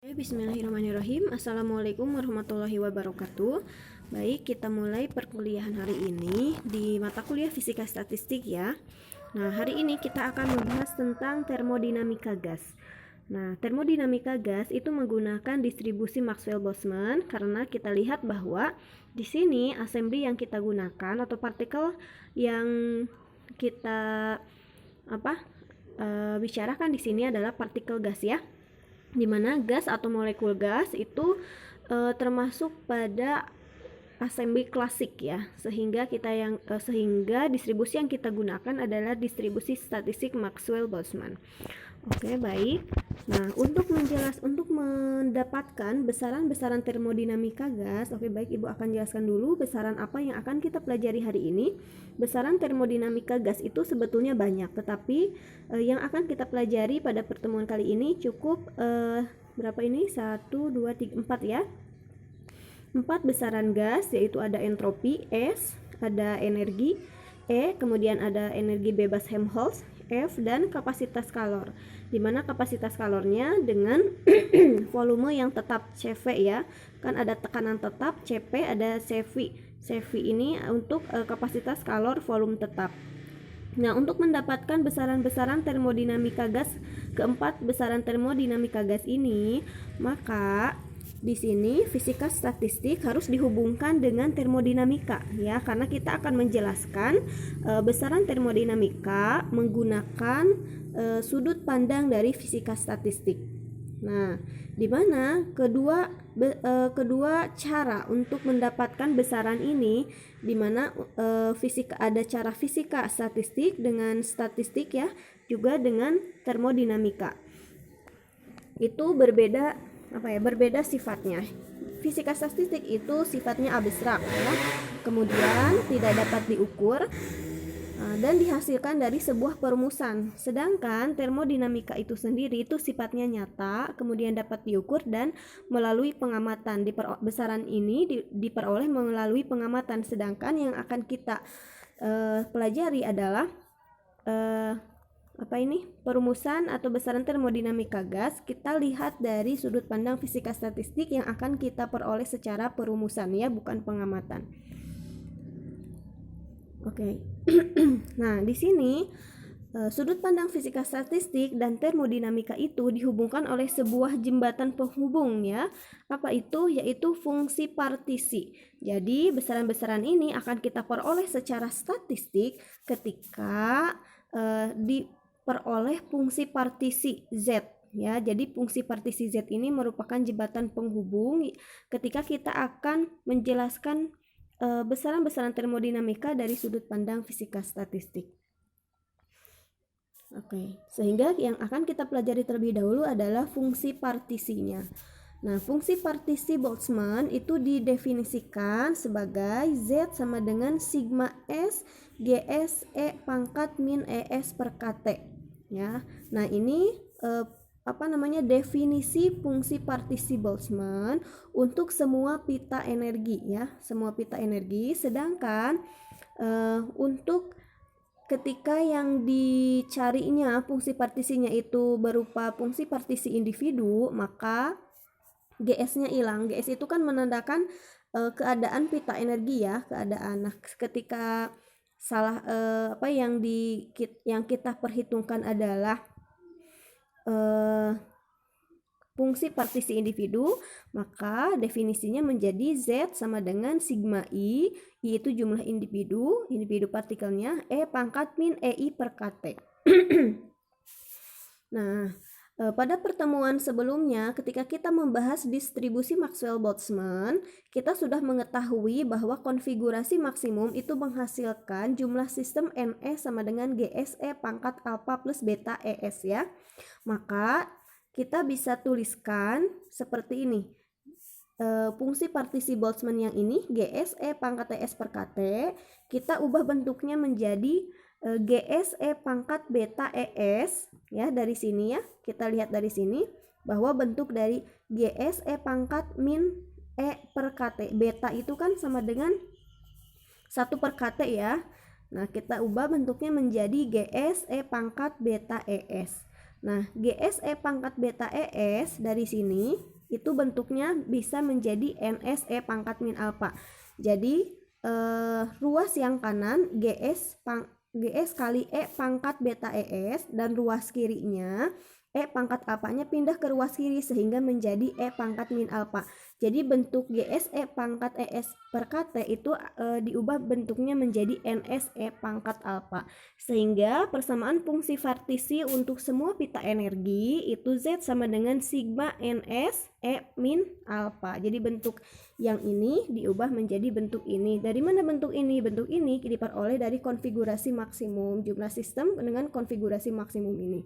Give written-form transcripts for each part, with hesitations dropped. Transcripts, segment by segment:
Bismillahirrahmanirrahim. Assalamualaikum warahmatullahi wabarakatuh. Baik, kita mulai perkuliahan hari ini di mata kuliah Fisika Statistik ya. Nah, hari ini kita akan membahas tentang termodinamika gas. Nah, termodinamika gas itu menggunakan distribusi Maxwell-Boltzmann karena kita lihat bahwa di sini assembly yang kita gunakan atau partikel yang kita bicarakan di sini adalah partikel gas ya. Dimana gas atau molekul gas itu termasuk pada assembly klasik ya, sehingga distribusi yang kita gunakan adalah distribusi statistik Maxwell-Boltzmann. Oke, baik. Nah, untuk mendapatkan besaran-besaran termodinamika gas, oke baik, Ibu akan jelaskan dulu besaran apa yang akan kita pelajari hari ini. Besaran termodinamika gas itu sebetulnya banyak, tetapi yang akan kita pelajari pada pertemuan kali ini cukup berapa ini? 1, 2, 3, 4 ya. 4 besaran gas, yaitu ada entropi S, ada energi E, kemudian ada energi bebas Helmholtz F, dan kapasitas kalor, dimana kapasitas kalornya dengan volume yang tetap CV ya, kan ada tekanan tetap CP, ada CV. CV ini untuk kapasitas kalor volume tetap. Nah, untuk mendapatkan besaran-besaran termodinamika gas, keempat besaran termodinamika gas ini, maka di sini fisika statistik harus dihubungkan dengan termodinamika ya, karena kita akan menjelaskan besaran termodinamika menggunakan sudut pandang dari fisika statistik. Nah, di mana kedua cara untuk mendapatkan besaran ini, di mana ada cara fisika statistik dengan statistik ya, juga dengan termodinamika. Itu berbeda sifatnya. Fisika statistik itu sifatnya abstrak ya, kemudian tidak dapat diukur dan dihasilkan dari sebuah perumusan. Sedangkan termodinamika itu sendiri itu sifatnya nyata, kemudian dapat diukur dan melalui pengamatan. Besaran ini diperoleh melalui pengamatan. Sedangkan yang akan kita pelajari adalah perumusan atau besaran termodinamika gas. Kita lihat dari sudut pandang fisika statistik yang akan kita peroleh secara perumusan ya, bukan pengamatan. Oke. Nah, di sini sudut pandang fisika statistik dan termodinamika itu dihubungkan oleh sebuah jembatan penghubung ya. Apa itu? Yaitu fungsi partisi. Jadi besaran-besaran ini akan kita peroleh secara statistik ketika diperoleh fungsi partisi Z ya. Jadi fungsi partisi Z ini merupakan jembatan penghubung ketika kita akan menjelaskan besaran-besaran termodinamika dari sudut pandang fisika statistik. Oke, sehingga yang akan kita pelajari terlebih dahulu adalah fungsi partisinya. Nah, fungsi partisi Boltzmann itu didefinisikan sebagai Z sama dengan sigma S GS E pangkat min ES per KT ya. Nah, ini definisi fungsi partisi Boltzmann untuk semua pita energi ya, semua pita energi. Sedangkan untuk ketika yang dicarinya fungsi partisinya itu berupa fungsi partisi individu, maka GS-nya hilang. GS itu kan menandakan keadaan pita energi ya, keadaan. Nah, ketika yang kita perhitungkan adalah fungsi partisi individu, maka definisinya menjadi Z sama dengan sigma I itu jumlah individu partikelnya, E pangkat min EI per KT. Nah, pada pertemuan sebelumnya ketika kita membahas distribusi Maxwell-Boltzmann, kita sudah mengetahui bahwa konfigurasi maksimum itu menghasilkan jumlah sistem NE sama dengan GSE pangkat alpha plus beta ES ya. Maka kita bisa tuliskan seperti ini. Fungsi partisi Boltzmann yang ini GSE pangkat ES per KT, kita ubah bentuknya menjadi GSE pangkat beta ES ya. Dari sini ya, kita lihat dari sini bahwa bentuk dari GSE pangkat min E per KT, beta itu kan sama dengan 1 per KT ya. Nah, kita ubah bentuknya menjadi GSE pangkat beta ES. Nah, GSE pangkat beta ES dari sini itu bentuknya bisa menjadi NSE pangkat min alfa. Jadi ruas yang kanan GS kali E pangkat beta ES, dan ruas kirinya E pangkat alfanya pindah ke ruas kiri sehingga menjadi E pangkat min alfa. Jadi bentuk GSE pangkat ES per KT itu diubah bentuknya menjadi NSE pangkat alfa. Sehingga persamaan fungsi partisi untuk semua pita energi itu Z sama dengan sigma NS E min alfa. Jadi bentuk yang ini diubah menjadi bentuk ini. Dari mana bentuk ini? Bentuk ini diperoleh dari konfigurasi maksimum, jumlah sistem dengan konfigurasi maksimum ini.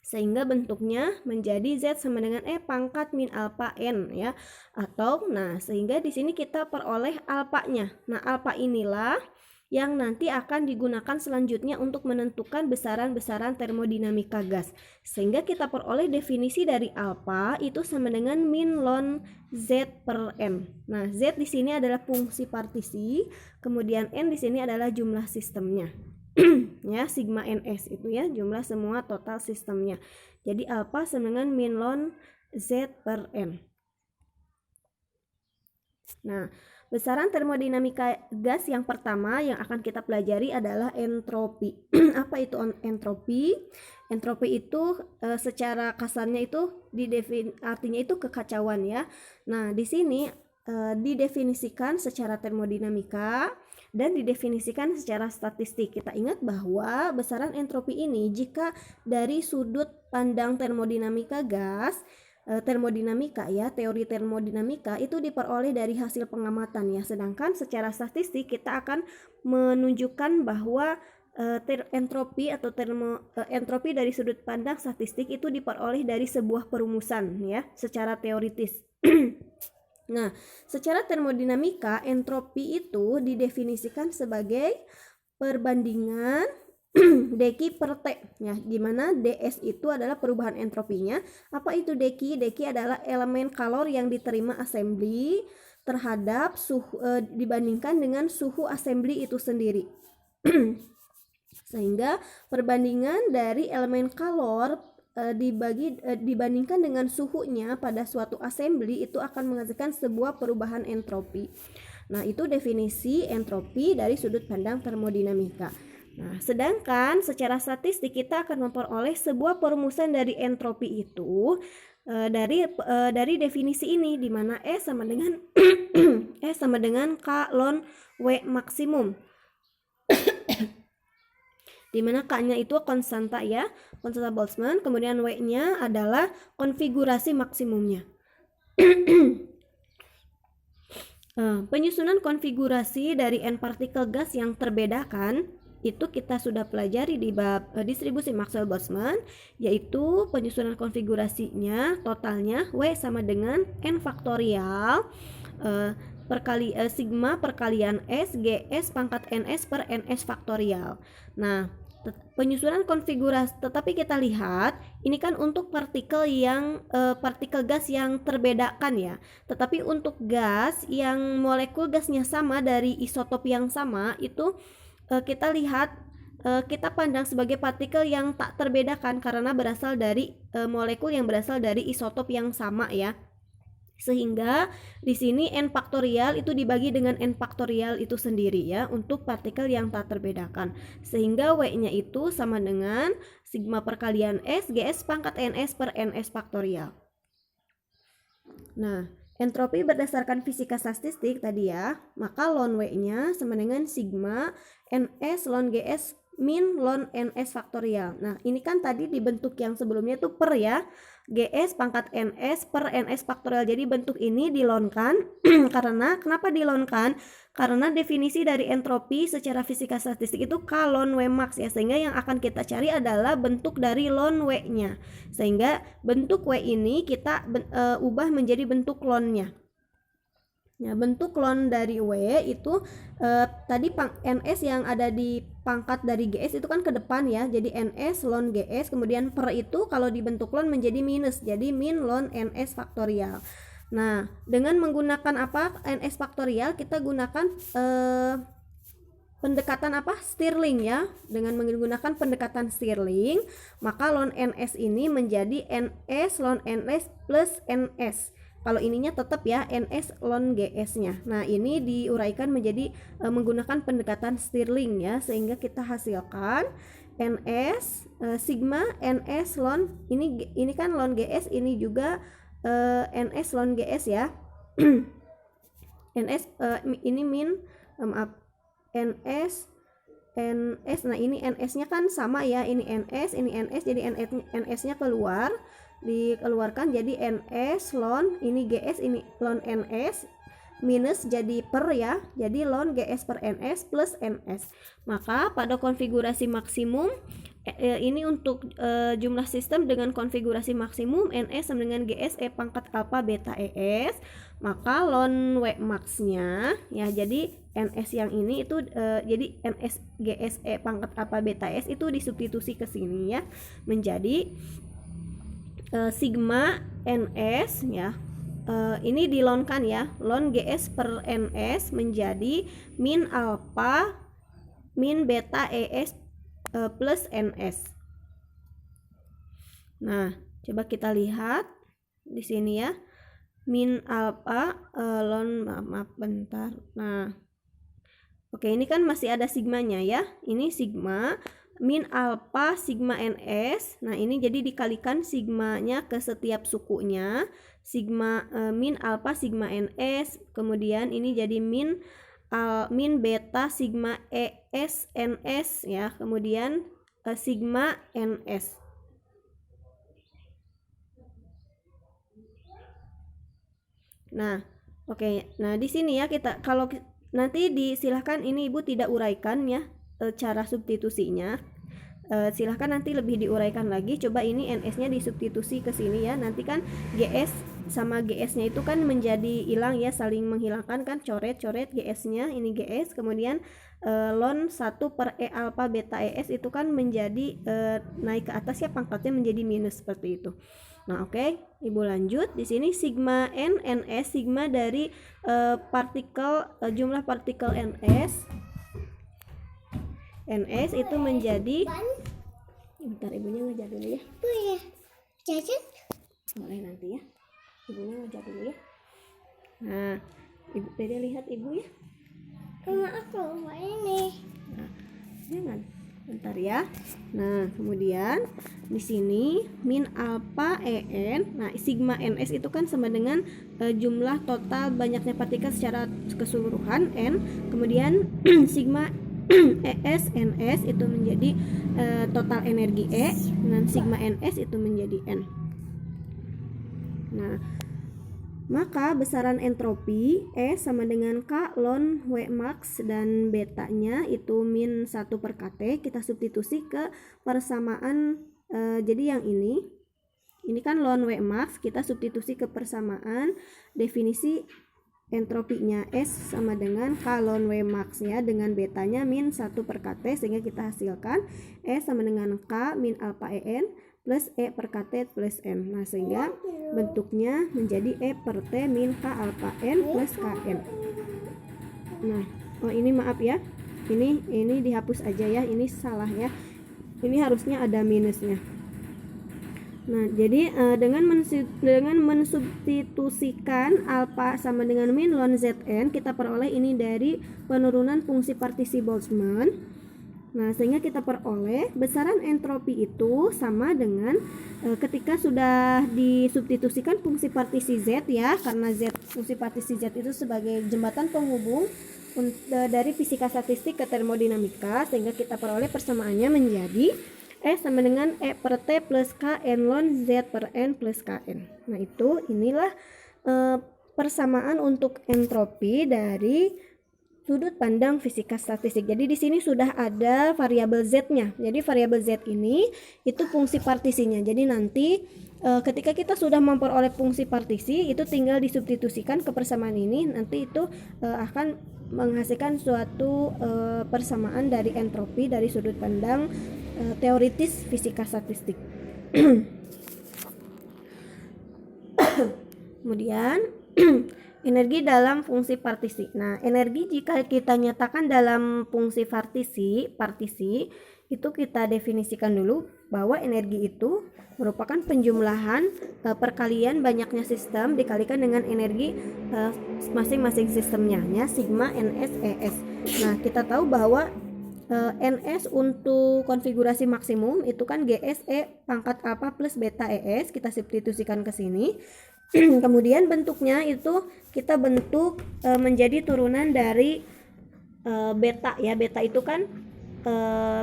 Sehingga bentuknya menjadi Z sama dengan E pangkat min alfa N ya. Atau sehingga di sini kita peroleh alfanya. Nah, alfa inilah yang nanti akan digunakan selanjutnya untuk menentukan besaran-besaran termodinamika gas. Sehingga kita peroleh definisi dari alfa itu sama dengan min ln Z per N. Nah, Z di sini adalah fungsi partisi, kemudian N di sini adalah jumlah sistemnya. Ya, sigma NS itu ya, jumlah semua total sistemnya. Jadi alfa sama dengan min ln Z per N. Nah, besaran termodinamika gas yang pertama yang akan kita pelajari adalah entropi. Apa itu entropi? Entropi itu secara kasarnya itu artinya itu kekacauan ya. Nah, di sini didefinisikan secara termodinamika dan didefinisikan secara statistik. Kita ingat bahwa besaran entropi ini jika dari sudut pandang termodinamika gas, termodinamika ya, teori termodinamika itu diperoleh dari hasil pengamatan ya. Sedangkan secara statistik kita akan menunjukkan bahwa entropi atau entropi dari sudut pandang statistik itu diperoleh dari sebuah perumusan ya, secara teoritis. Nah, secara termodinamika entropi itu didefinisikan sebagai perbandingan dq per T ya, dimana ds itu adalah perubahan entropinya. Apa itu dq? Dq adalah elemen kalor yang diterima assembly terhadap suhu dibandingkan dengan suhu assembly itu sendiri. Sehingga perbandingan dari elemen kalor dibandingkan dengan suhunya pada suatu assembly itu akan menghasilkan sebuah perubahan entropi. Nah, itu definisi entropi dari sudut pandang termodinamika. Nah, sedangkan secara statistik kita akan memperoleh sebuah perumusan dari entropi itu dari definisi ini, di mana E sama dengan E sama dengan K ln W maksimum. Di mana K-nya itu konstanta ya, konstanta Boltzmann, kemudian W-nya adalah konfigurasi maksimumnya. Penyusunan konfigurasi dari N partikel gas yang terbedakan itu kita sudah pelajari di bab distribusi Maxwell-Boltzmann, yaitu penyusunan konfigurasinya totalnya W sama dengan N faktorial sigma perkalian S GS pangkat NS per NS faktorial. Nah, penyusunan konfigurasi, tetapi kita lihat ini kan untuk partikel gas yang terbedakan ya. Tetapi untuk gas yang molekul gasnya sama dari isotop yang sama itu kita lihat kita pandang sebagai partikel yang tak terbedakan karena berasal dari molekul yang berasal dari isotop yang sama ya. Sehingga di sini N faktorial itu dibagi dengan N faktorial itu sendiri ya untuk partikel yang tak terbedakan. Sehingga W-nya itu sama dengan sigma perkalian S GS pangkat NS per NS faktorial. Nah, entropi berdasarkan fisika statistik tadi ya, maka ln W-nya sama dengan sigma NS ln GS min ln NS faktorial. Nah, ini kan tadi di bentuk yang sebelumnya itu per ya, GS pangkat NS per NS faktorial. Jadi bentuk ini dilonkan karena kenapa dilonkan? Karena definisi dari entropi secara fisika statistik itu K ln W max ya, sehingga yang akan kita cari adalah bentuk dari ln W-nya. Sehingga bentuk W ini kita ubah menjadi bentuk ln-nya. Nah, bentuk ln dari W itu tadi NS yang ada di pangkat dari GS itu kan ke depan ya. Jadi NS ln GS, kemudian per itu kalau dibentuk ln menjadi minus. Jadi min ln NS faktorial. Nah, dengan menggunakan apa? NS faktorial kita gunakan pendekatan apa? Stirling ya. Dengan menggunakan pendekatan Stirling, maka ln NS ini menjadi NS ln NS plus NS. Kalau ininya tetap ya NS ln GS-nya. Nah, ini diuraikan menjadi menggunakan pendekatan Stirling ya, sehingga kita hasilkan NS sigma NS ln ini kan ln GS, ini juga NS ln GS ya. NS ini min maaf NS nah ini NS-nya kan sama ya, ini NS jadi NS-nya dikeluarkan jadi NS ln ini GS ini ln NS minus jadi per ya, jadi ln GS per NS plus NS. Maka pada konfigurasi maksimum ini untuk jumlah sistem dengan konfigurasi maksimum NS sama dengan GS E pangkat alpha beta ES, maka ln W max-nya ya, jadi NS yang ini itu jadi NS GS E pangkat alpha beta ES itu disubstitusi ke sini ya, menjadi sigma NS ya, ini dilonkan ya, ln GS per NS menjadi min alpha min beta ES plus NS. Nah, coba kita lihat di sini ya, min alpha ln maaf bentar. Nah, oke, ini kan masih ada sigmanya ya, ini sigma min alpha sigma NS. Nah, ini jadi dikalikan sigmanya ke setiap sukunya, sigma min alpha sigma NS, kemudian ini jadi min beta sigma ES NS ya, kemudian sigma NS. Nah, oke. Nah, di sini ya kita kalau nanti disilahkan ini Ibu tidak uraikan ya cara substitusinya. Silahkan nanti lebih diuraikan lagi. Coba ini NS-nya disubstitusi ke sini ya. Nanti kan GS sama GS-nya itu kan menjadi hilang ya, saling menghilangkan kan, coret-coret GS-nya, ini GS, kemudian ln 1 per E alpha beta ES itu kan menjadi naik ke atas ya, pangkatnya menjadi minus seperti itu. Nah, oke, Ibu lanjut. Di sini sigma N NS, sigma dari jumlah partikel NS itu menjadi, bentar ibunya ngajar dulu ya. Boleh jajan? Boleh nanti ya, ibunya ngajar dulu ya. Nah, Ibu Dede lihat ibu ya. Aku ini. Nah, jangan, bentar ya. Nah, kemudian di sini min alpha En. Nah, sigma NS itu kan sama dengan jumlah total banyaknya partikel secara keseluruhan N. Kemudian sigma ES NS itu menjadi total energi E, dan sigma NS itu menjadi N. Nah, maka besaran entropi E sama dengan K ln W max dan betanya itu min 1 per KT. Kita substitusi ke persamaan, jadi yang ini kan ln W max, kita substitusi ke persamaan definisi entropinya S sama dengan K ln W max ya, dengan betanya min 1 per KT, sehingga kita hasilkan S sama dengan K min alpha En plus E per KT plus N. Nah, sehingga bentuknya menjadi E per T min K alpha N plus Kn. Nah, oh ini maaf ya, ini dihapus aja ya, ini salah ya, ini harusnya ada minusnya. Nah, jadi dengan mensubstitusikan alpha sama dengan min ln Zn, kita peroleh ini dari penurunan fungsi partisi Boltzmann. Nah, sehingga kita peroleh besaran entropi itu sama dengan ketika sudah disubstitusikan fungsi partisi Z ya, karena fungsi partisi Z itu sebagai jembatan penghubung dari fisika statistik ke termodinamika, sehingga kita peroleh persamaannya menjadi E sama dengan E per T plus Kn ln Z per N plus Kn. Nah, inilah persamaan untuk entropi dari sudut pandang fisika statistik. Jadi di sini sudah ada variabel Z-nya. Jadi variabel Z ini itu fungsi partisinya. Jadi nanti ketika kita sudah memperoleh fungsi partisi, itu tinggal disubstitusikan ke persamaan ini. Nanti itu akan menghasilkan suatu persamaan dari entropi dari sudut pandang teoritis fisika statistik. Kemudian Energi dalam fungsi partisi. Nah, energi jika kita nyatakan dalam fungsi partisi itu kita definisikan dulu bahwa energi itu merupakan penjumlahan perkalian banyaknya sistem dikalikan dengan energi masing-masing sistemnya, ya, sigma Ns Es. Nah, kita tahu bahwa Ns untuk konfigurasi maksimum itu kan Gs E pangkat alpha plus beta Es, kita substitusikan ke sini. Kemudian bentuknya itu kita bentuk menjadi turunan dari beta, ya. Beta itu kan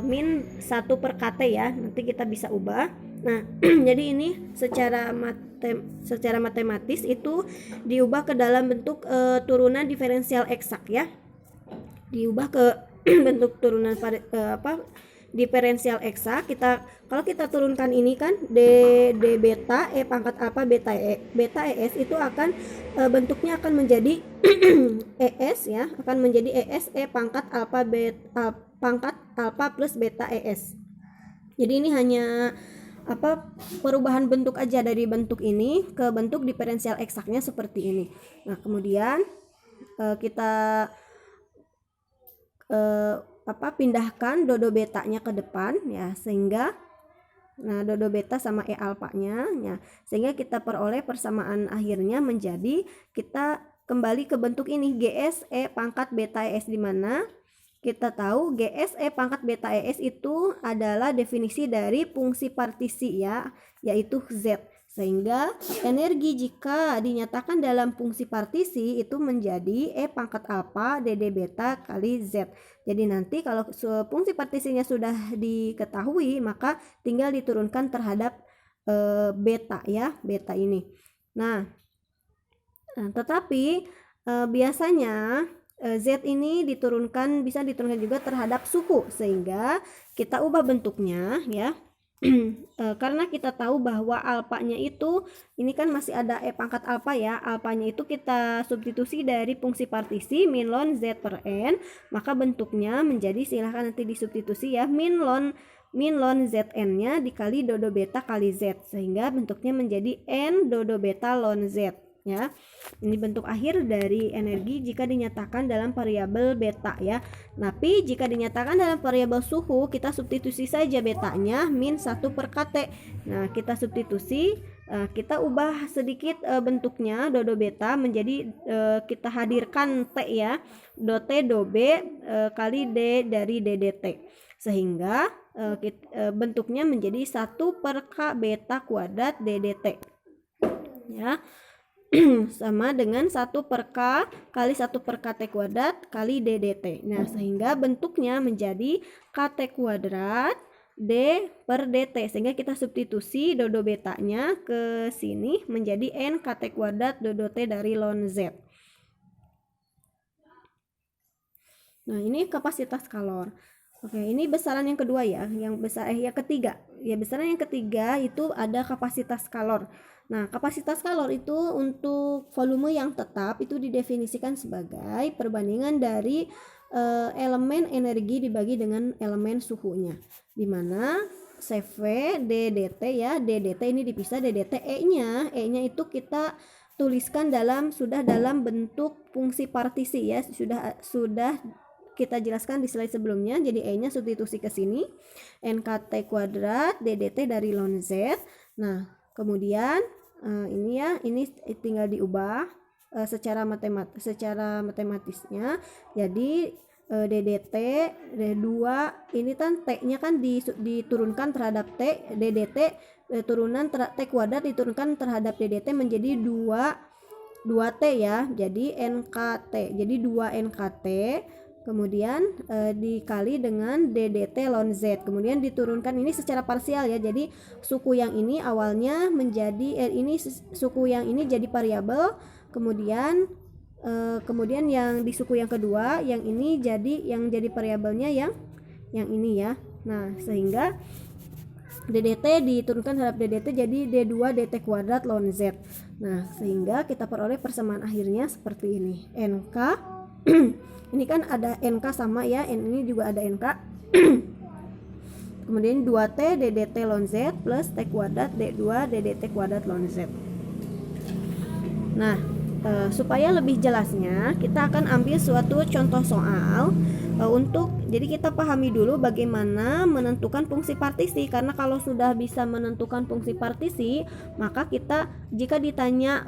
min 1 per kT, ya. Nanti kita bisa ubah. Nah, jadi ini secara matematis itu diubah ke dalam bentuk turunan diferensial eksak, ya. Diubah ke bentuk turunan diferensial eksak. Kalau kita turunkan ini kan d beta E pangkat alpha beta Es itu akan bentuknya akan menjadi Es, ya, akan menjadi Es E pangkat alpha plus beta Es. Jadi ini hanya perubahan bentuk aja dari bentuk ini ke bentuk diferensial eksaknya seperti ini. Nah, kemudian kita pindahkan dodo betanya ke depan, ya, sehingga dodo beta sama E alpanya, ya, sehingga kita peroleh persamaan akhirnya menjadi, kita kembali ke bentuk ini Gs E pangkat beta Es, di mana kita tahu Gs E pangkat beta Es itu adalah definisi dari fungsi partisi, ya, yaitu Z. Sehingga energi jika dinyatakan dalam fungsi partisi itu menjadi E pangkat alpha dd beta kali Z. Jadi nanti kalau fungsi partisinya sudah diketahui, maka tinggal diturunkan terhadap beta, ya, beta ini. Nah, tetapi biasanya Z ini bisa diturunkan juga terhadap suku, sehingga kita ubah bentuknya, ya. Karena kita tahu bahwa alpanya itu ini kan masih ada E pangkat alpha, ya. Alpanya itu kita substitusi dari fungsi partisi min ln Z per N, maka bentuknya menjadi, silahkan nanti disubstitusi, ya, min ln Zn nya dikali dodo beta kali Z, sehingga bentuknya menjadi N dodo beta ln Z, ya. Ini bentuk akhir dari energi jika dinyatakan dalam variabel beta, ya. Tapi jika dinyatakan dalam variabel suhu, kita substitusi saja betanya min 1 per kT. Nah, kita substitusi, kita ubah sedikit bentuknya dodo beta menjadi kita hadirkan T, ya, do T do B kali D dari DDT, sehingga bentuknya menjadi 1 per K beta kuadrat DDT, ya. Sama dengan 1 per K kali 1 per KT kuadrat kali DDT. Nah, sehingga bentuknya menjadi KT kuadrat D per DT, sehingga kita substitusi dodo betanya ke sini menjadi N KT kuadrat dodo T dari ln Z. Nah, ini kapasitas kalor. Oke, ini besaran yang kedua, ya. Yang ketiga. Ya, besaran yang ketiga itu ada kapasitas kalor. Nah, kapasitas kalor itu untuk volume yang tetap itu didefinisikan sebagai perbandingan dari elemen energi dibagi dengan elemen suhunya, di mana CV DDT, ya, DDT ini dipisah, DDT E-nya itu kita tuliskan sudah dalam bentuk fungsi partisi, ya, sudah kita jelaskan di slide sebelumnya. Jadi E-nya substitusi ke sini, NKT kuadrat DDT dari ln Z. Nah, kemudian ini tinggal diubah secara matematisnya. Jadi DDT D2 ini kan T-nya kan diturunkan terhadap T, DDT turunan T kuadrat diturunkan terhadap DDT menjadi 2T, ya. Jadi NKT. Jadi 2 NKT kemudian dikali dengan DDT ln Z, kemudian diturunkan ini secara parsial, ya. Jadi suku yang ini awalnya menjadi suku yang ini jadi variabel, kemudian yang di suku yang kedua yang jadi variabelnya yang ini, ya. Nah, sehingga DDT diturunkan terhadap DDT jadi D2 DT kuadrat ln Z. Nah, sehingga kita peroleh persamaan akhirnya seperti ini. NK ini kan ada NK sama, ya, N ini juga ada NK. Kemudian 2T DDT ln Z plus T kuadrat D2 DDT kuadrat ln Z. Nah, supaya lebih jelasnya kita akan ambil suatu contoh soal jadi kita pahami dulu bagaimana menentukan fungsi partisi, karena kalau sudah bisa menentukan fungsi partisi, maka kita jika ditanya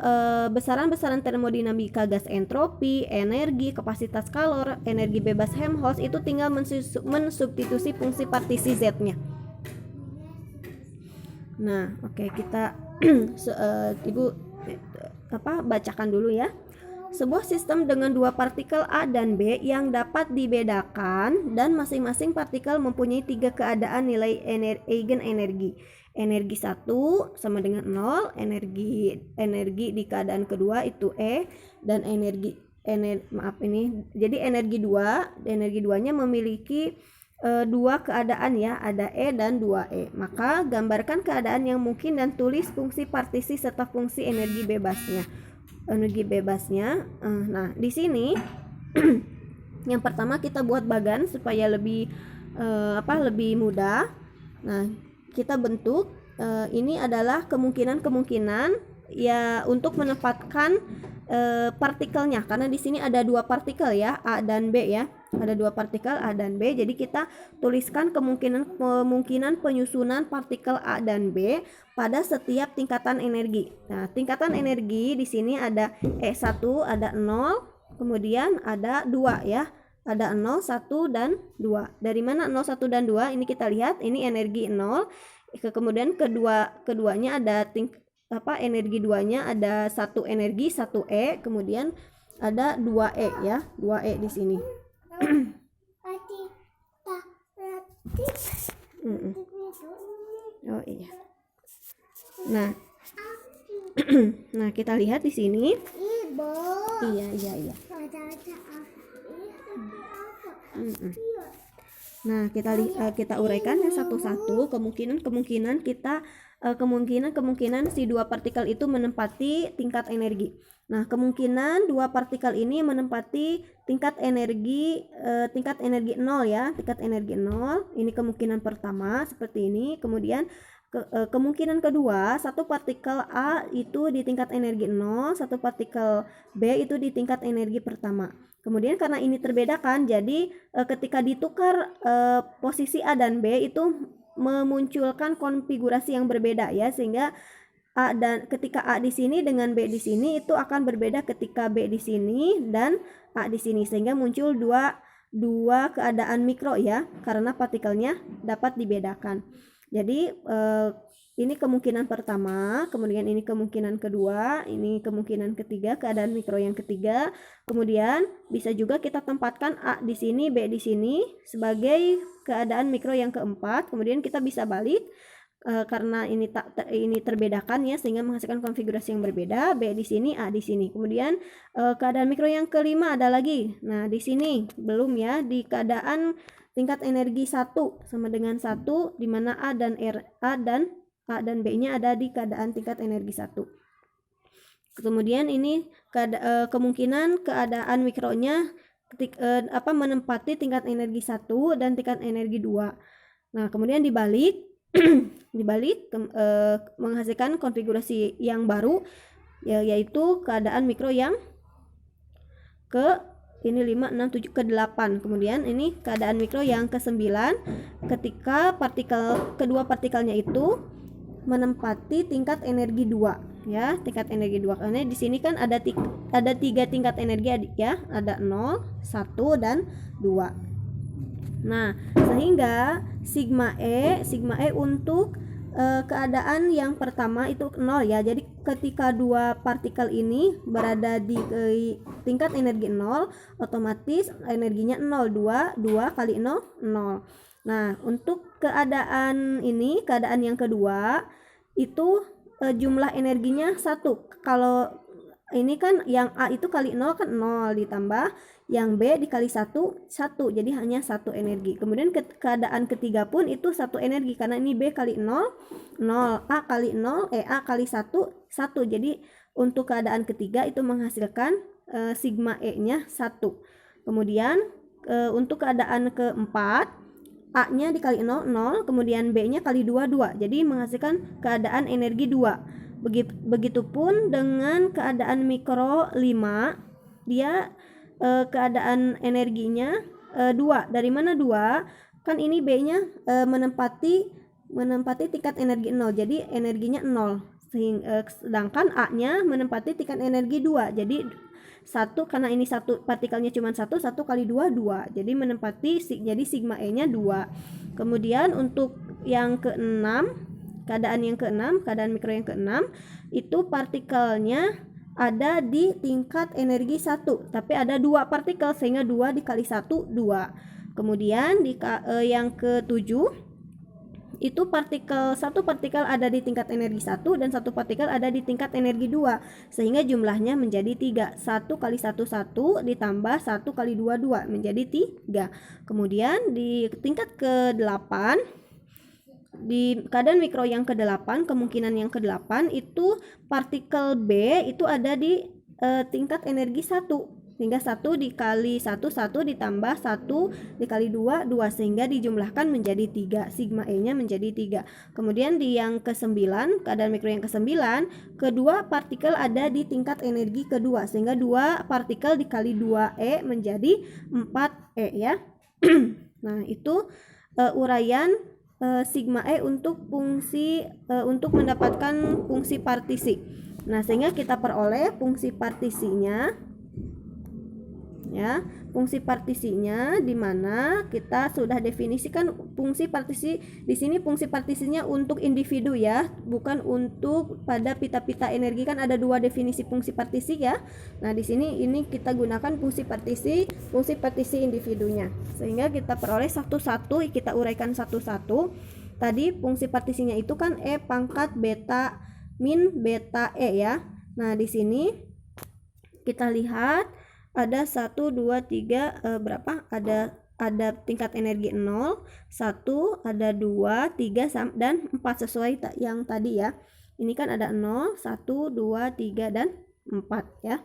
besaran-besaran termodinamika gas, entropi, energi, kapasitas kalor, energi bebas Helmholtz, itu tinggal mensubstitusi fungsi partisi Z-nya. Nah, oke, kita Ibu bacakan dulu ya. Sebuah sistem dengan dua partikel A dan B yang dapat dibedakan dan masing-masing partikel mempunyai 3 keadaan nilai eigenenergi. Energi 1 sama dengan 0, energi di keadaan kedua itu E, dan jadi energi 2-nya memiliki 2 keadaan ya, ada E dan 2E. Maka gambarkan keadaan yang mungkin dan tulis fungsi partisi serta fungsi energi bebasnya. Nah, di sini yang pertama kita buat bagan supaya lebih mudah. Nah, kita bentuk ini adalah kemungkinan ya untuk menempatkan partikelnya, karena di sini ada 2 partikel ya, A dan B ya. Ada 2 partikel A dan B, jadi kita tuliskan kemungkinan penyusunan partikel A dan B pada setiap tingkatan energi. Nah, tingkatan energi di sini ada E1, ada 0, kemudian ada 2 ya. Ada 0, 1 dan 2. Dari mana 0, 1 dan 2? Ini kita lihat, ini energi 0. Kemudian keduanya ada energi 2-nya ada 1 energi, 1 E, kemudian ada 2E ya, 2E di sini. Oh iya. Nah, kita lihat di sini. Iya. Nah, kita uraikan ya satu-satu kemungkinan si 2 partikel itu menempati tingkat energi. Nah, kemungkinan 2 partikel ini menempati tingkat energi 0 ya, tingkat energi 0. Ini kemungkinan pertama seperti ini. Kemudian kemungkinan kedua, 1 partikel A itu di tingkat energi 0, 1 partikel B itu di tingkat energi pertama. Kemudian karena ini terbedakan, jadi ketika ditukar posisi A dan B itu memunculkan konfigurasi yang berbeda ya, sehingga ketika A di sini dengan B di sini itu akan berbeda ketika B di sini dan A di sini, sehingga muncul dua keadaan mikro ya, karena partikelnya dapat dibedakan. Jadi ini kemungkinan pertama, kemudian ini kemungkinan kedua, ini kemungkinan ketiga, keadaan mikro yang ketiga. Kemudian bisa juga kita tempatkan A di sini, B di sini sebagai keadaan mikro yang keempat. Kemudian kita bisa balik karena ini terbedakan ya, sehingga menghasilkan konfigurasi yang berbeda. B di sini, A di sini. Kemudian keadaan mikro yang kelima ada lagi. Nah, di sini belum ya, di keadaan tingkat energi 1 sama dengan 1, di mana A dan B-nya ada di keadaan tingkat energi 1. Kemudian ini kemungkinan keadaan mikronya menempati tingkat energi 1 dan tingkat energi 2. Nah, kemudian dibalik menghasilkan konfigurasi yang baru yaitu keadaan mikro yang ini 5, 6, 7, ke-8. Kemudian ini keadaan mikro yang ke-9 ketika kedua partikelnya itu menempati tingkat energi 2 ya, tingkat energi 2. Karena di sini kan ada 3 tingkat energi ya, ada 0, 1 dan 2. Nah, sehingga sigma E untuk keadaan yang pertama itu 0 ya. Jadi ketika 2 partikel ini berada di tingkat energi 0, otomatis energinya 0, 2 kali 0, 0. Nah, untuk keadaan yang kedua itu jumlah energinya 1. Kalau ini kan yang A itu kali 0 kan 0, ditambah yang B dikali 1, jadi hanya 1 energi. Kemudian keadaan ketiga pun itu 1 energi, karena ini B kali 0, 0, A kali 0, A kali 1, 1. Jadi untuk keadaan ketiga itu menghasilkan sigma E-nya 1. Kemudian untuk keadaan keempat, A-nya dikali 0, 0, kemudian B-nya kali 2, 2. Jadi menghasilkan keadaan energi 2. Begitupun dengan keadaan mikro 5, dia keadaan energinya 2. Dari mana 2? Kan ini B-nya menempati tingkat energi 0. Jadi energinya 0. Sedangkan A-nya menempati tingkat energi 2. Jadi 1, karena ini satu partikelnya cuma 1 kali 2 2. Jadi menempati jadi sigma E-nya 2. Kemudian untuk yang ke-6, keadaan mikro yang ke-6 itu partikelnya ada di tingkat energi 1, tapi ada 2 partikel sehingga 2 dikali 1 2. Kemudian yang ke-7 itu satu partikel ada di tingkat energi 1 dan satu partikel ada di tingkat energi 2, sehingga jumlahnya menjadi 3. 1 kali 1 1 ditambah 1 kali 2 2 menjadi 3. Kemudian di tingkat ke-8, di keadaan mikro yang ke-8, kemungkinan yang ke-8 itu partikel B itu ada di tingkat energi 1, sehingga 1 dikali 1 1 ditambah 1 dikali 2 2, sehingga dijumlahkan menjadi 3. Sigma E-nya menjadi 3. Kemudian di yang ke-9, keadaan mikro yang ke-9, kedua partikel ada di tingkat energi kedua, sehingga 2 partikel dikali 2E menjadi 4E ya. Nah, itu uraian sigma E untuk untuk mendapatkan fungsi partisi. Nah, sehingga kita peroleh fungsi partisinya ya. Fungsi partisinya di mana kita sudah definisikan fungsi partisi di sini. Fungsi partisinya untuk individu ya, bukan untuk pada pita-pita energi. Kan ada 2 definisi fungsi partisi ya. Nah, di sini ini kita gunakan fungsi partisi individunya. Sehingga kita peroleh satu-satu, kita uraikan satu-satu. Tadi fungsi partisinya itu kan E pangkat beta min beta E ya. Nah, di sini kita lihat ada 1 2 3 berapa? Ada tingkat energi 0, 1, ada 2, 3 dan 4 sesuai yang tadi ya. Ini kan ada 0, 1, 2, 3 dan 4 ya.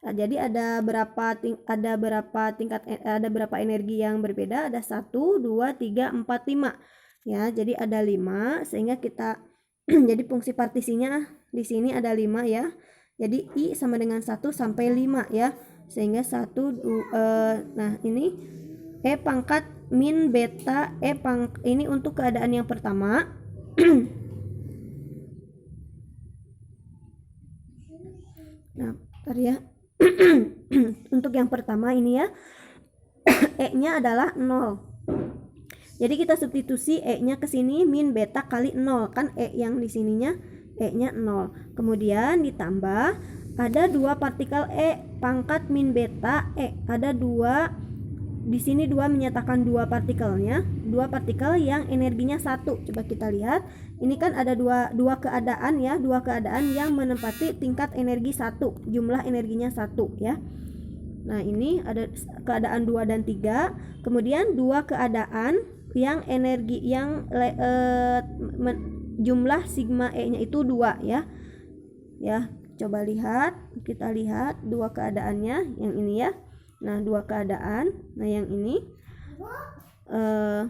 Nah, jadi ada berapa energi yang berbeda? Ada 1 2 3 4 5. Ya, jadi ada 5, sehingga kita jadi fungsi partisinya di sini ada 5 ya. Jadi I sama dengan 1 sampai 5 ya. Sehingga 1 nah ini E pangkat min beta ini untuk keadaan yang pertama. Nah, bentar ya. Untuk yang pertama ini ya. E-nya adalah 0. Jadi kita substitusi E-nya ke sini min beta kali 0, kan E yang di sininya E-nya 0. Kemudian ditambah ada 2 partikel E pangkat min beta E. Ada 2 di sini, 2 menyatakan 2 partikelnya, 2 partikel yang energinya 1. Coba kita lihat. Ini kan ada dua keadaan ya, 2 keadaan yang menempati tingkat energi 1. Jumlah energinya 1 ya. Nah, ini ada keadaan 2 dan 3. Kemudian 2 keadaan yang energi yang jumlah sigma E-nya itu 2 ya. Ya, coba kita lihat 2 keadaannya yang ini ya. Nah, 2 keadaan. Nah, yang ini bagus.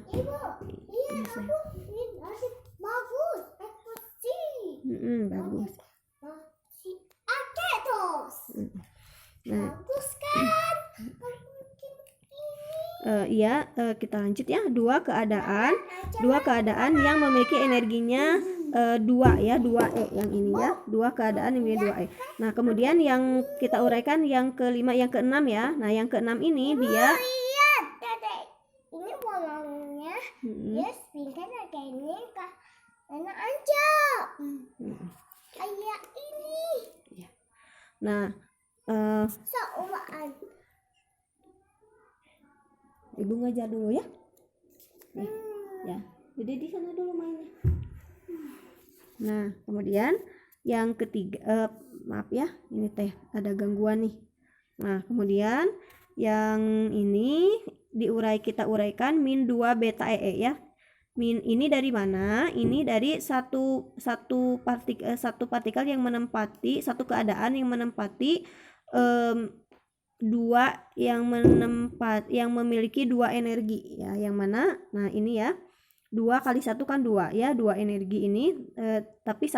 Bagus. Nah, bagus kan? Kita lanjut ya. 2 keadaan yang memiliki energinya 2 ya, 2E yang ini ya. 2 keadaan yang memiliki 2E. Nah, kemudian yang kita uraikan yang ke-5, yang ke-6 ya. Nah, yang ke-6 ini dia ini bolongnya dia spinkan kayaknya karena aja. Kayak ini. Nah, Ibu ngajar dulu ya. Ya, jadi di sana dulu mainnya. Nah, kemudian yang ketiga, maaf ya, ini teh ada gangguan nih. Nah, kemudian yang ini kita uraikan min 2 beta EE ya. Min ini dari mana? Ini dari satu partikel yang menempati satu keadaan yang menempati 2 yang memiliki 2 energi ya. Yang mana? Nah, ini ya. 2 kali 1 kan 2 ya, 2 energi ini tapi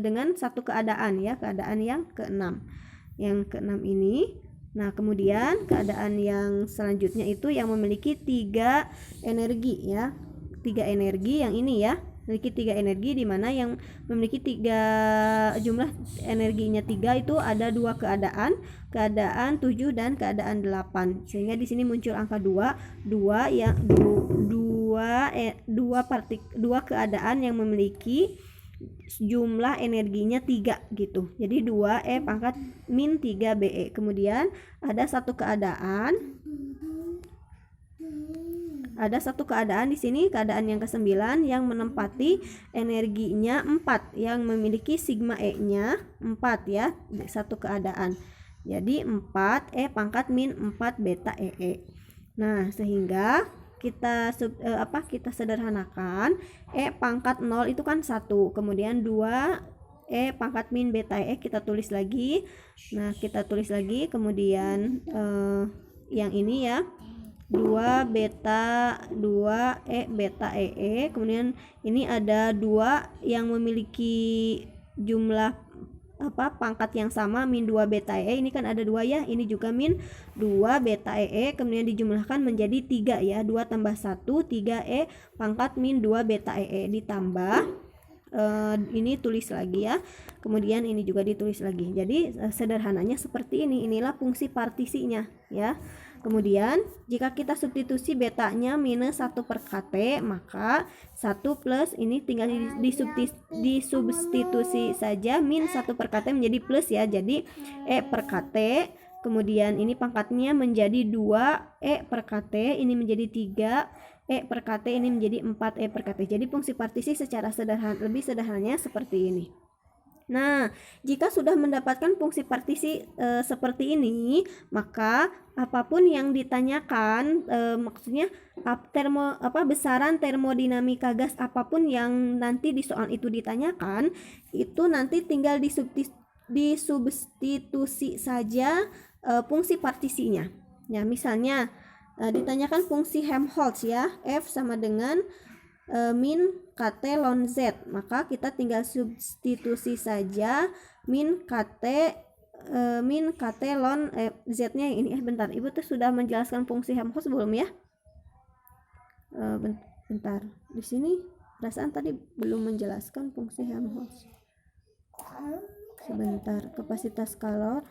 dengan satu keadaan ya, keadaan yang keenam. Yang keenam ini. Nah, kemudian keadaan yang selanjutnya itu yang memiliki 3 energi ya. 3 energi yang ini ya. Memiliki 3 energi, di mana yang memiliki 3 jumlah energinya 3 itu ada 2 keadaan, keadaan 7 dan keadaan 8. Sehingga di sini muncul angka 2 yang 2 keadaan yang memiliki jumlah energinya 3 gitu. Jadi 2E pangkat min 3BE. Kemudian ada satu keadaan di sini, keadaan yang ke-9 yang menempati energinya 4 yang memiliki sigma E-nya 4 ya, satu keadaan. Jadi 4E pangkat min 4 beta EE. Nah, sehingga kita sederhanakan, E pangkat 0 itu kan 1, kemudian 2E pangkat min beta EE kita tulis lagi. Nah, kita tulis lagi, kemudian yang ini ya, 2E beta EE. Kemudian ini ada 2 yang memiliki jumlah pangkat yang sama, min 2 beta EE. Ini kan ada 2 ya, ini juga min 2 beta EE, kemudian dijumlahkan menjadi 3 ya, 2 tambah 1 3E pangkat min 2 beta EE ditambah ini tulis lagi ya, kemudian ini juga ditulis lagi. Jadi sederhananya seperti ini. Inilah fungsi partisinya ya. Kemudian jika kita substitusi betanya minus 1 per KT, maka 1 plus ini tinggal disubstitusi saja, min 1 per KT menjadi plus ya. Jadi E per KT, kemudian ini pangkatnya menjadi 2 E per KT, ini menjadi 3 E per KT, ini menjadi 4 E per KT. Jadi fungsi partisi secara lebih sederhananya seperti ini. Nah, jika sudah mendapatkan fungsi partisi seperti ini, maka apapun yang ditanyakan, maksudnya besaran termodinamika gas apapun yang nanti di soal itu ditanyakan, itu nanti tinggal disubstitusi saja fungsi partisinya. Ya, misalnya ditanyakan fungsi Helmholtz ya, F sama dengan min KT ln Z, maka kita tinggal substitusi saja min KT ln Z nya ini. Bentar, Ibu tuh sudah menjelaskan fungsi Helmholtz belum ya? Bentar, di sini perasaan tadi belum menjelaskan fungsi Helmholtz. Sebentar, kapasitas kalor.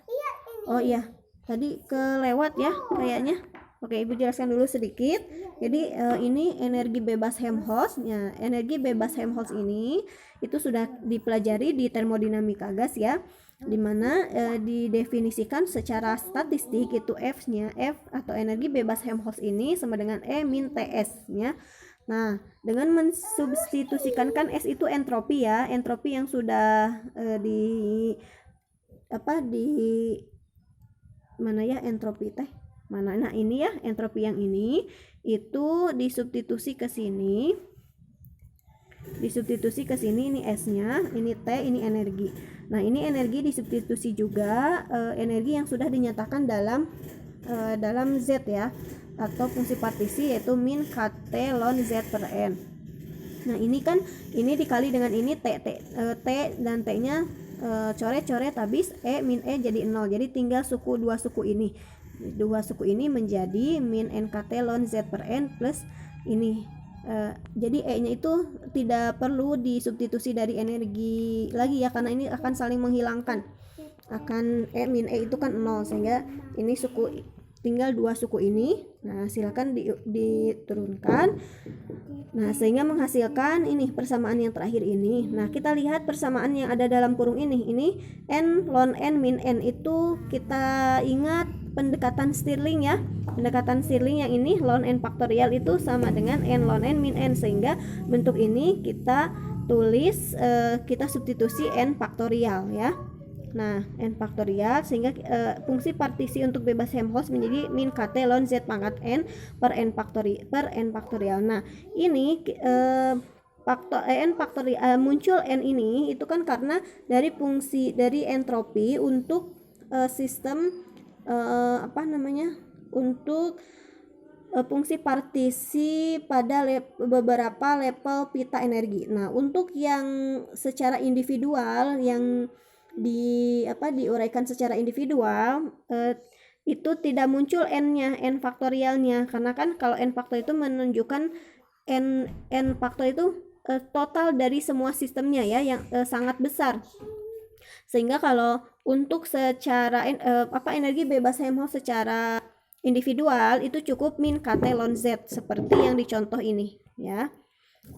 Oh iya, tadi kelewat ya kayaknya. Oke, Ibu jelaskan dulu sedikit. Jadi ini energi bebas Helmholtz. Ya, energi bebas Helmholtz ini itu sudah dipelajari di termodinamika gas ya, dimana didefinisikan secara statistik itu F atau energi bebas Helmholtz ini sama dengan E min TS ya. Nah, dengan mensubstitusikan, kan S itu entropi ya, entropi yang sudah di mana ya entropi teh? Mana? Nah, ini ya entropi yang ini itu disubstitusi ke sini. Ini S-nya, ini T, ini energi. Nah, ini energi disubstitusi juga energi yang sudah dinyatakan dalam Z ya, atau fungsi partisi, yaitu min KT ln Z per N. Nah, ini kan ini dikali dengan ini T dan T-nya coret-coret habis E min E jadi 0. Jadi tinggal dua suku ini. Dua suku ini menjadi min NKT ln Z per N plus ini. Jadi E-nya itu tidak perlu disubstitusi dari energi lagi ya, karena ini akan saling menghilangkan. Akan E min E itu kan 0, sehingga ini tinggal dua suku ini. Nah, silakan diturunkan. Nah, sehingga menghasilkan ini persamaan yang terakhir ini. Nah, kita lihat persamaan yang ada dalam kurung ini. Ini N ln N min N itu kita ingat pendekatan Stirling ya. Pendekatan Stirling yang ini ln N faktorial itu sama dengan N ln N min N, sehingga bentuk ini kita tulis kita substitusi N faktorial ya. Nah, N faktorial, sehingga fungsi partisi untuk bebas Helmholtz menjadi min KT ln Z pangkat N per N faktorial. Nah, ini N faktorial muncul N ini itu kan karena dari fungsi dari entropi untuk sistem untuk fungsi partisi pada beberapa level pita energi. Nah, untuk yang secara individual yang diuraikan secara individual itu tidak muncul n-nya, n faktorialnya, karena kan kalau n faktor itu menunjukkan n faktor itu total dari semua sistemnya ya, yang sangat besar. Sehingga kalau untuk secara energi bebas Helmholtz secara individual itu cukup min KT ln Z seperti yang di contoh ini ya.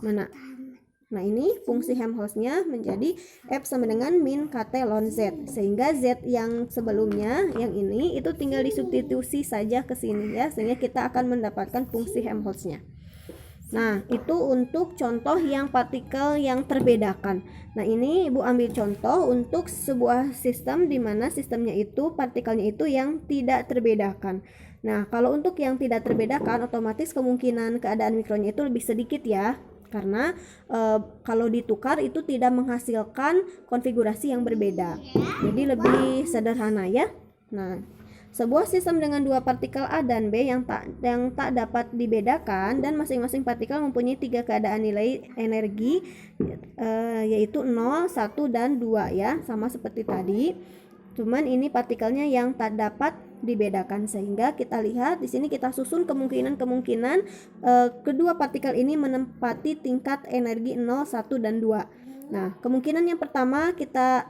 Nah ini fungsi Helmholtz-nya menjadi F sama dengan min KT ln Z, sehingga Z yang sebelumnya yang ini itu tinggal disubstitusi saja ke sini ya, sehingga kita akan mendapatkan fungsi Helmholtz-nya. Nah, itu untuk contoh yang partikel yang terbedakan. Nah, ini Ibu ambil contoh untuk sebuah sistem di mana sistemnya itu partikelnya itu yang tidak terbedakan. Nah, kalau untuk yang tidak terbedakan otomatis kemungkinan keadaan mikronya itu lebih sedikit ya. Karena kalau ditukar itu tidak menghasilkan konfigurasi yang berbeda. Jadi lebih sederhana ya. Nah, sebuah sistem dengan dua partikel A dan B yang tak dapat dibedakan dan masing-masing partikel mempunyai 3 keadaan nilai energi yaitu 0, 1 dan 2 ya, sama seperti tadi. Cuman ini partikelnya yang tak dapat dibedakan, sehingga kita lihat di sini kita susun kemungkinan kedua partikel ini menempati tingkat energi 0, 1 dan 2. Nah, kemungkinan yang pertama kita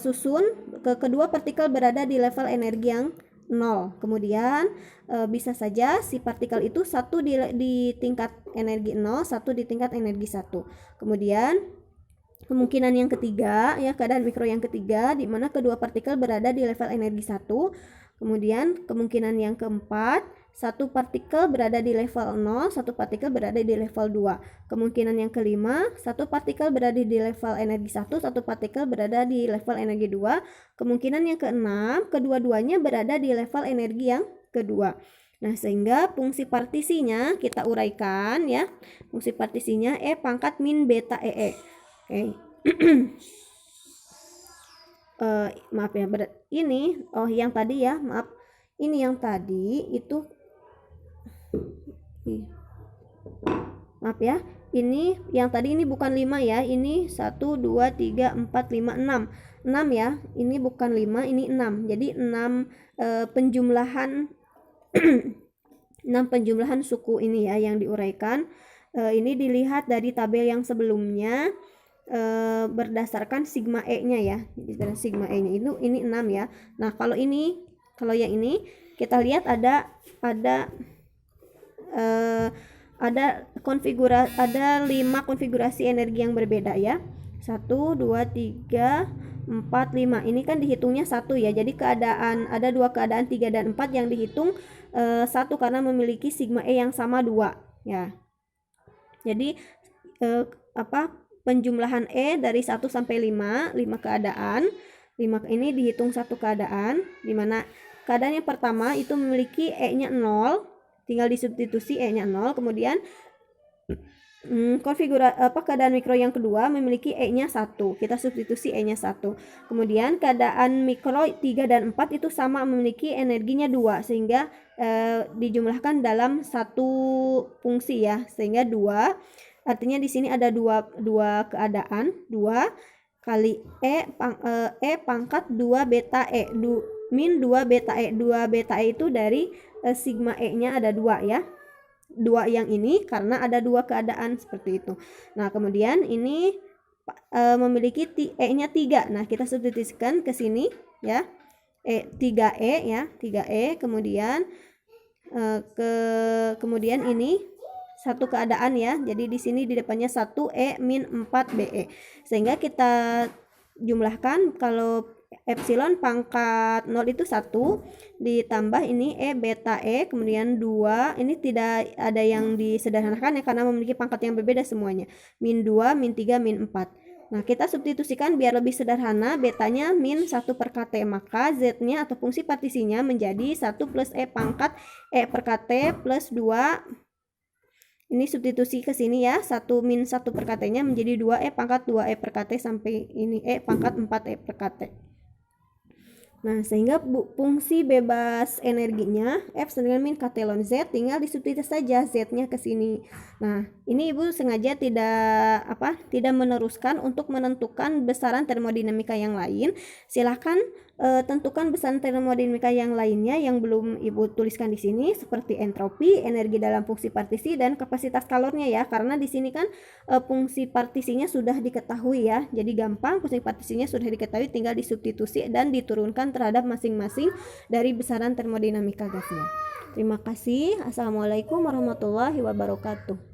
susun kedua partikel berada di level energi yang 0. Kemudian bisa saja si partikel itu satu di tingkat energi 0, satu di tingkat energi 1. Kemudian kemungkinan yang ketiga ya, keadaan mikro yang ketiga di mana kedua partikel berada di level energi 1. Kemudian kemungkinan yang keempat, satu partikel berada di level 0, satu partikel berada di level 2. Kemungkinan yang kelima, satu partikel berada di level energi 1, satu partikel berada di level energi 2. Kemungkinan yang keenam, kedua-duanya berada di level energi yang kedua. Nah, sehingga fungsi partisinya kita uraikan ya. Fungsi partisinya E pangkat min beta EE. Oke. Maaf ya, ini yang tadi ya, maaf. Ini yang tadi itu maaf ya, ini yang tadi ini bukan 5 ya, ini 1, 2, 3, 4, 5, 6 ya, ini bukan 5, ini 6. Jadi 6 penjumlahan 6 penjumlahan suku ini ya yang diuraikan. Ini dilihat dari tabel yang sebelumnya berdasarkan sigma E-nya ya. Jadi sigma E-nya itu ini 6 ya. Nah, kalau yang ini kita lihat ada 5 konfigurasi energi yang berbeda ya. 1, 2, 3, 4, 5. Ini kan dihitungnya 1 ya. Jadi ada 2 keadaan 3 dan 4 yang dihitung 1 karena memiliki sigma E yang sama 2 ya. Jadi penjumlahan E dari 1 sampai 5 keadaan. 5 ini dihitung 1 keadaan, di mana keadaan yang pertama itu memiliki E-nya 0, tinggal disubstitusi E-nya 0. Kemudian keadaan mikro yang kedua memiliki E-nya 1, kita substitusi E-nya 1. Kemudian keadaan mikro 3 dan 4 itu sama memiliki energinya 2, sehingga dijumlahkan dalam satu fungsi ya, sehingga 2. Artinya di sini ada dua keadaan, 2 kali E pangkat 2 beta E, min 2 beta E. 2 beta E itu dari sigma E-nya ada 2 ya. 2 yang ini karena ada 2 keadaan seperti itu. Nah, kemudian ini memiliki E-nya 3. Nah, kita substitusikan ke sini ya. 3E ya, 3E. Kemudian kemudian ini satu keadaan ya. Jadi di sini di depannya 1E min 4BE. Sehingga kita jumlahkan kalau epsilon pangkat 0 itu 1 ditambah ini E beta E kemudian 2, ini tidak ada yang disederhanakan ya karena memiliki pangkat yang berbeda semuanya, min 2, min 3, min 4. Nah, kita substitusikan biar lebih sederhana, betanya min 1 per KT, maka Z-nya atau fungsi partisinya menjadi 1 plus E pangkat E per KT plus 2. Ini substitusi ke sini ya, 1 min 1 per KT-nya menjadi 2E pangkat 2E per KT sampai ini E pangkat 4E per KT. Nah, sehingga fungsi bebas energinya F sama dengan min katelon Z, tinggal disubstitusi saja Z-nya ke sini. Nah, ini Ibu sengaja tidak meneruskan untuk menentukan besaran termodinamika yang lain. Silahkan tentukan besaran termodinamika yang lainnya yang belum Ibu tuliskan di sini, seperti entropi, energi dalam fungsi partisi, dan kapasitas kalornya ya. Karena di sini kan fungsi partisinya sudah diketahui ya. Jadi gampang, fungsi partisinya sudah diketahui, tinggal disubstitusi dan diturunkan terhadap masing-masing dari besaran termodinamika gasnya. Terima kasih. Assalamualaikum warahmatullahi wabarakatuh.